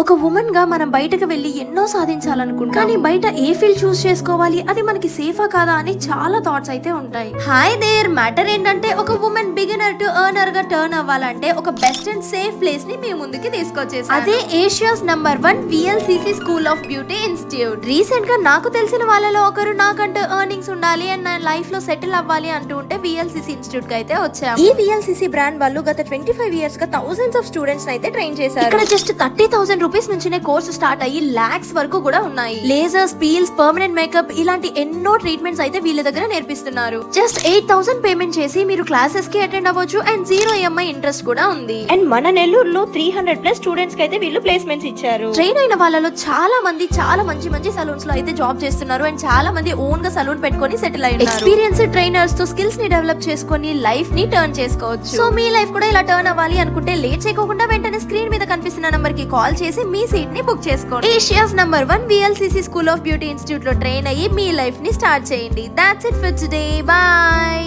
ఒక ఉమెన్ గా మనం బయటకు వెళ్లి ఎన్నో సాధించాలనుకుంటాం, కానీ బయట ఏ ఫీల్డ్ చూస్ చేసుకోవాలి, అది మనకి సేఫా కాదా అని చాలా థాట్స్ అయితే ఉంటాయి. హాయ్ దేర్, మ్యాటర్ ఏంటంటే ఒక ఉమెన్ బిగినర్ టు ఎర్నర్ గా టర్న్ అవ్వాలంటే ఒక బెస్ట్ అండ్ సేఫ్ ప్లేస్ ని మీ ముందుకి తీసుకొచ్చేసాను. అదే Asia's number 1 VLCC school of beauty institute. Recent గా నాకు తెలిసిన వాళ్ళలో ఒకరు నాకంటూ ఎర్నింగ్స్ ఉండాలి అండ్ నా లైఫ్ లో సెటిల్ అవ్వాలి అంటూ ఉంటే VLCC ఇన్స్టిట్యూట్ కి అయితే వచ్చాము. ఈ VLCC బ్రాండ్ వాళ్ళు గత 25 ఇయర్స్ గా థౌసండ్స్ ఆఫ్ స్టూడెంట్స్ అయితే ట్రైన్ చేశారు. ఇక్కడ జస్ట్ 30,000 రూపీస్ నుంచినే కోర్సు స్టార్ట్ అయ్యి లాక్స్ వరకు కూడా ఉన్నాయి. లేజర్స్, పీల్స్, పర్మనెంట్ మేకప్ ఇలాంటి ఎన్నో ట్రీట్మెంట్స్ అయితే వీళ్ళ దగ్గర నేర్పిస్తున్నారు. జస్ట్ 8,000 పేమెంట్ చేసి మీరు క్లాసెస్ కి అటెండ్ అవ్వచ్చు అండ్ 0 EMI ఇంట్రెస్ట్ కూడా ఉంది. అండ్ మన నెల్లూరులో 300+ స్టూడెంట్స్ కి అయితే వీళ్ళు ప్లేస్మెంట్స్ ఇచ్చారు. ట్రైన్ అయిన వాళ్ళలో చాలా మంది చాలా మంచి మంచి సలూన్స్ లో అయితే జాబ్ చేస్తున్నారు అండ్ చాలా మంది ఓన్ గా సలూన్ పెట్టుకొని సెటిల్ అయ్యారు. ఎక్స్పీరియన్స్ ట్రైనర్స్ తో స్కిల్స్ ని డెవలప్ చేసుకొని లైఫ్ ని టర్న్ చేసుకోవచ్చు. సో మీ లైఫ్ కూడా ఇలా టర్న్ అవ్వాలి అనుకుంటే లేట్ చేయకుండా వెంటనే స్క్రీన్ మీద కనిపిస్తున్న నంబర్ కి కాల్ చేసి మీ సీట్ ని బుక్ చేసుకోండి. Asia's number 1 VLCC school of beauty institute లో ట్రైన్ అయ్యి మీ లైఫ్ ని స్టార్ట్ చేయండి. That's it for today. By.